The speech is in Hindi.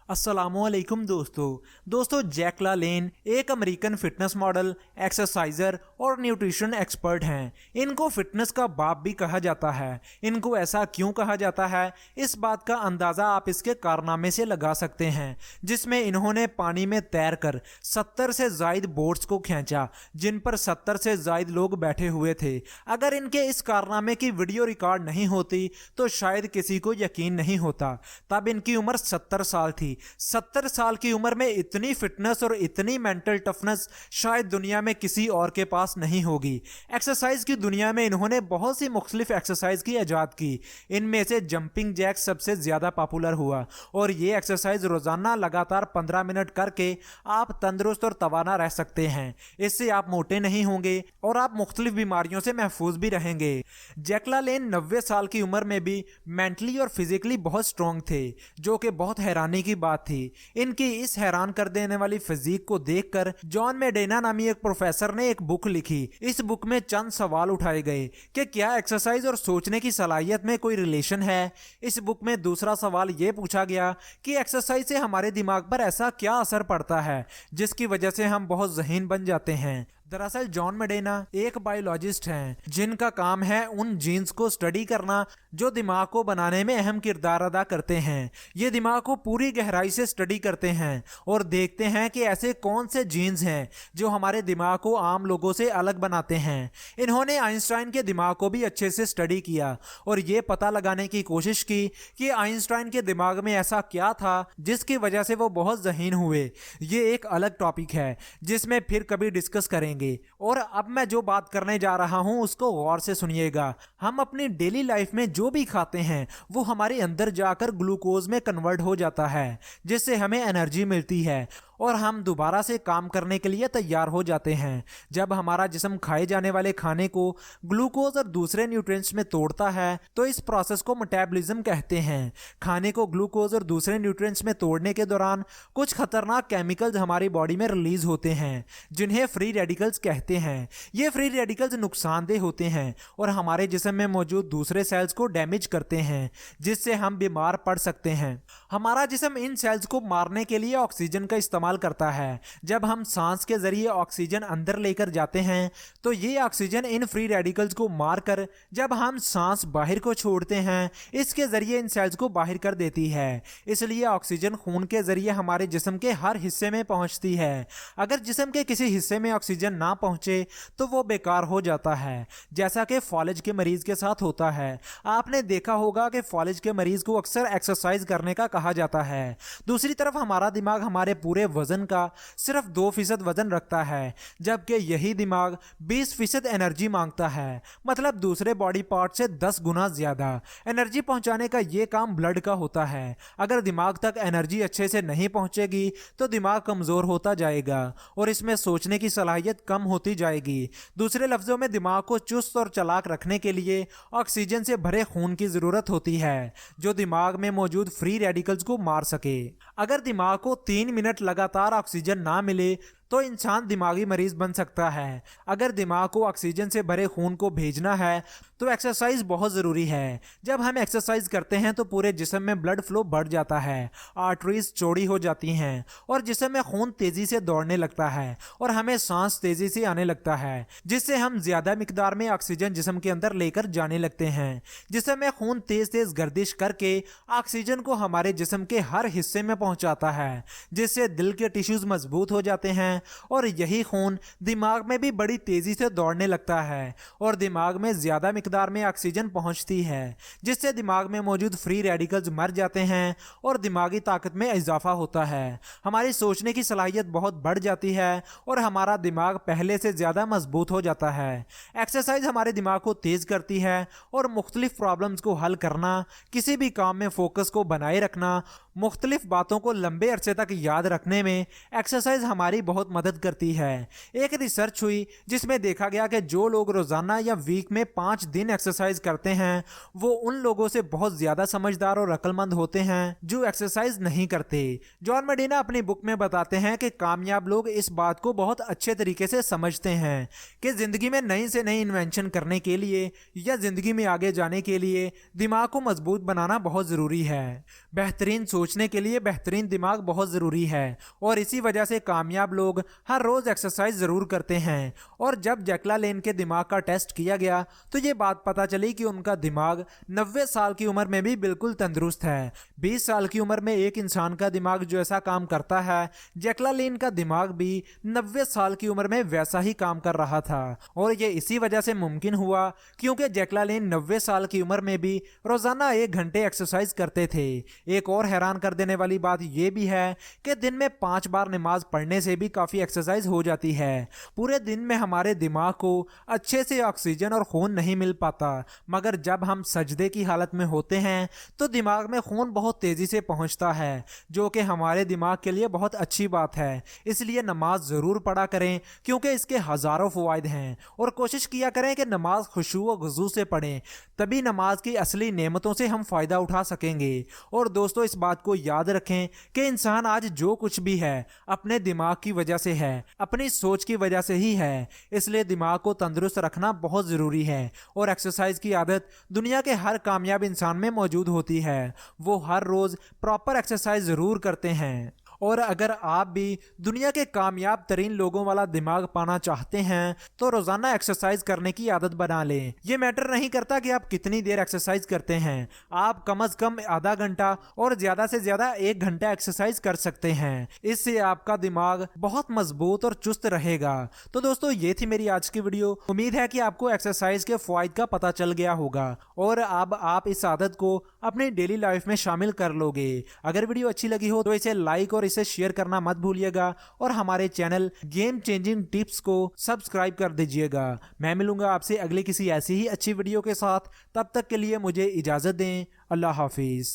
अस्सलामुअलैकुम दोस्तों जैकला लेन एक अमेरिकन फिटनेस मॉडल, एक्सरसाइजर और न्यूट्रिशन एक्सपर्ट हैं। इनको फिटनेस का बाप भी कहा जाता है। इनको ऐसा क्यों कहा जाता है, इस बात का अंदाज़ा आप इसके कारनामे से लगा सकते हैं, जिसमें इन्होंने पानी में तैरकर 70 से ज़ायद बोट्स को खींचा, जिन पर 70 से ज़ायद लोग बैठे हुए थे। अगर इनके इस कारनामे की वीडियो रिकॉर्ड नहीं होती तो शायद किसी को यकीन नहीं होता। तब इनकी उम्र 70 साल थी। 70 साल की उम्र में इतनी फिटनेस और इतनी मेंटल टफनेस शायद दुनिया में किसी और के पास नहीं होगी। एक्सरसाइज की दुनिया में इन्होंने बहुत सी मुख्तलिफ एक्सरसाइज की ईजाद की। इनमें से जंपिंग जैक सबसे ज़्यादा पॉपुलर हुआ और ये एक्सरसाइज रोज़ाना लगातार 15 मिनट करके आप तंदुरुस्त और तवाना रह सकते हैं। इससे आप मोटे नहीं होंगे और आप मुख्तलिफ बीमारियों से महफूज भी रहेंगे। जैकला लेन 90 साल की उम्र में भी मेंटली और फिजिकली बहुत स्ट्रॉन्ग थे, जो कि बहुत हैरानी की बात थी। इनकी इस हैरान कर देने वाली फिजिक को देखकर जॉन मेडेना नामी एक प्रोफेसर ने एक बुक लिखी। इस बुक में चंद सवाल उठाए गए कि क्या एक्सरसाइज और सोचने की सलाहियत में कोई रिलेशन है। इस बुक में दूसरा सवाल यह पूछा गया कि एक्सरसाइज से हमारे दिमाग पर ऐसा क्या असर पड़ता है जिसकी वजह से हम बहुत ज़हीन बन जाते हैं। दरअसल जॉन मेडेना एक बायोलॉजिस्ट हैं जिनका काम है उन जीन्स को स्टडी करना जो दिमाग को बनाने में अहम किरदार अदा करते हैं। ये दिमाग को पूरी गहराई से स्टडी करते हैं और देखते हैं कि ऐसे कौन से जीन्स हैं जो हमारे दिमाग को आम लोगों से अलग बनाते हैं। इन्होंने आइंस्टाइन के दिमाग को भी अच्छे से स्टडी किया और ये पता लगाने की कोशिश की कि आइंस्टाइन के दिमाग में ऐसा क्या था जिसकी वजह से वो बहुत ज़हीन हुए। ये एक अलग टॉपिक है जिसमें फिर कभी डिस्कस करेंगे। और अब मैं जो बात करने जा रहा हूं उसको गौर से सुनिएगा। हम अपनी डेली लाइफ में जो भी खाते हैं वो हमारे अंदर जाकर ग्लूकोज में कन्वर्ट हो जाता है, जिससे हमें एनर्जी मिलती है और हम दोबारा से काम करने के लिए तैयार हो जाते हैं। जब हमारा जिस्म खाए जाने वाले खाने को ग्लूकोज और दूसरे न्यूट्रिएंट्स में तोड़ता है तो इस प्रोसेस को मेटाबॉलिज्म कहते हैं। खाने को ग्लूकोज और दूसरे न्यूट्रिएंट्स में तोड़ने के दौरान कुछ खतरनाक केमिकल्स हमारी बॉडी में रिलीज होते हैं जिन्हें फ्री रेडिकल्स कहते हैं। ये फ्री रेडिकल्स नुकसानदेह होते हैं और हमारे जिस्म में मौजूद दूसरे सेल्स को डैमेज करते हैं, जिससे हम बीमार पड़ सकते हैं। हमारा जिस्म इन सेल्स को मारने के लिए ऑक्सीजन का इस्तेमाल करता है। जब हम सांस के जरिए ऑक्सीजन अंदर लेकर जाते हैं तो ये ऑक्सीजन इन फ्री रेडिकल्स को मारकर जब हम सांस बाहर को छोड़ते हैं इसके जरिए इन सेल्स को बाहर कर देती है। इसलिए ऑक्सीजन खून के जरिए हमारे जिस्म के हर हिस्से में पहुंचती है। अगर जिस्म के किसी हिस्से में ऑक्सीजन ना पहुंचे तो वो बेकार हो जाता है, जैसा कि फॉलेज के मरीज के साथ होता है। आपने देखा होगा कि फॉलेज के मरीज को अक्सर एक्सरसाइज करने का कहा जाता है। दूसरी तरफ हमारा दिमाग हमारे पूरे वजन का सिर्फ 2% वजन रखता है, जबकि यही दिमाग 20% एनर्जी मांगता है, मतलब दूसरे बॉडी पार्ट से 10 गुना ज्यादा। एनर्जी पहुंचाने का यह काम ब्लड का होता है। अगर दिमाग तक एनर्जी अच्छे से नहीं पहुंचेगी तो दिमाग कमजोर होता जाएगा और इसमें सोचने की सलाहियत कम होती जाएगी। दूसरे लफ्जों में दिमाग को चुस्त और चालाक रखने के लिए ऑक्सीजन से भरे खून की जरूरत होती है जो दिमाग में मौजूद फ्री रेडिकल्स को मार सके। अगर दिमाग को 3 मिनट लगातार ऑक्सीजन ना मिले तो इंसान दिमागी मरीज बन सकता है। अगर दिमाग को ऑक्सीजन से भरे खून को भेजना है तो एक्सरसाइज बहुत ज़रूरी है। जब हम एक्सरसाइज करते हैं तो पूरे जिस्म में ब्लड फ्लो बढ़ जाता है, आर्टरीज चौड़ी हो जाती हैं और जिस्म में खून तेज़ी से दौड़ने लगता है और हमें सांस तेज़ी से आने लगता है, जिससे हम ज़्यादा मिकदार में ऑक्सीजन जिस्म के अंदर लेकर जाने लगते हैं। जिस्म में खून तेज़ तेज़ गर्दिश करके ऑक्सीजन को हमारे जिस्म के हर हिस्से में पहुँचाता है, जिससे दिल के टिश्यूज़ मजबूत हो जाते हैं और यही खून दिमाग में भी बड़ी तेजी से दौड़ने लगता है और दिमाग में ज्यादा मिकदार में ऑक्सीजन पहुंचती है, जिससे दिमाग में मौजूद फ्री रेडिकल्स मर जाते हैं और दिमागी ताकत में इजाफा होता है। हमारी सोचने की सलाहियत बहुत बढ़ जाती है और हमारा दिमाग पहले से ज्यादा मजबूत हो जाता है। एक्सरसाइज हमारे दिमाग को तेज करती है और मुख्तलिफ प्रॉब्लम्स को हल करना, किसी भी काम में फोकस को बनाए रखना, मुख्तलिफ बातों को लंबे अरसे तक याद रखने में एक्सरसाइज हमारी बहुत बहुत मदद करती है। एक रिसर्च हुई जिसमें देखा गया कि जो लोग रोजाना या वीक में 5 दिन एक्सरसाइज करते हैं वो उन लोगों से बहुत ज्यादा समझदार और अक्लमंद होते हैं जो एक्सरसाइज नहीं करते। जॉन मेडिना अपनी बुक में बताते हैं कि कामयाब लोग इस बात को बहुत अच्छे तरीके से समझते हैं कि जिंदगी में नई से नई इन्वेंशन करने के लिए या जिंदगी में आगे जाने के लिए दिमाग को मजबूत बनाना बहुत जरूरी है। बेहतरीन सोचने के लिए बेहतरीन दिमाग बहुत जरूरी है और इसी वजह से कामयाब लोग हर रोज एक्सरसाइज जरूर करते हैं। और जब जैकला लेन के दिमाग का टेस्ट किया गया तो ये बात पता चली कि उनका दिमाग 90 साल की उम्र में भी बिल्कुल तंदुरुस्त है। 20 साल की उम्र में एक इंसान का दिमाग जो ऐसा काम करता है, जैकला लेन का दिमाग भी 90 साल की उम्र में वैसा ही काम कर रहा था। और ये इसी वजह से मुमकिन हुआ क्योंकि जैकला लेन 90 साल की उम्र में भी रोजाना 1 घंटे एक्सरसाइज करते थे। एक और हैरान कर देने वाली बात यह भी है कि दिन में 5 बार नमाज पढ़ने से भी काफी एक्सरसाइज हो जाती है। पूरे दिन में हमारे दिमाग को अच्छे से ऑक्सीजन और खून नहीं मिल पाता, मगर जब हम सजदे की हालत में होते हैं तो दिमाग में खून बहुत तेजी से पहुंचता है, जो कि हमारे दिमाग के लिए बहुत अच्छी बात है। इसलिए नमाज जरूर पढ़ा करें क्योंकि इसके हजारों फवायद हैं। और कोशिश किया करें कि नमाज खुशू व गुजू से पढ़ें, तभी नमाज की असली नेमतों से हम फायदा उठा सकेंगे। और दोस्तों इस बात को याद रखें कि इंसान आज जो कुछ भी है अपने दिमाग की वजह से है, अपनी सोच की वजह से ही है। इसलिए दिमाग को तंदुरुस्त रखना बहुत जरूरी है। और एक्सरसाइज की आदत दुनिया के हर कामयाब इंसान में मौजूद होती है। वो हर रोज प्रॉपर एक्सरसाइज जरूर करते हैं। और अगर आप भी दुनिया के कामयाब तरीन लोगों वाला दिमाग पाना चाहते हैं तो रोजाना एक्सरसाइज करने की आदत बना लें। ये मैटर नहीं करता कि आप कितनी देर एक्सरसाइज करते हैं, आप कम से कम आधा घंटा और ज्यादा से ज्यादा 1 घंटा एक्सरसाइज कर सकते हैं। इससे आपका दिमाग बहुत मजबूत और चुस्त रहेगा। तो दोस्तों ये थी मेरी आज की वीडियो। उम्मीद है कि आपको एक्सरसाइज के फायदे का पता चल गया होगा और अब आप इस आदत को अपनी डेली लाइफ में शामिल कर लोगे। अगर वीडियो अच्छी लगी हो तो इसे लाइक और इसे शेयर करना मत भूलिएगा और हमारे चैनल गेम चेंजिंग टिप्स को सब्सक्राइब कर दीजिएगा। मैं मिलूंगा आपसे अगले किसी ऐसी ही अच्छी वीडियो के साथ। तब तक के लिए मुझे इजाजत दें। अल्लाह हाफिज।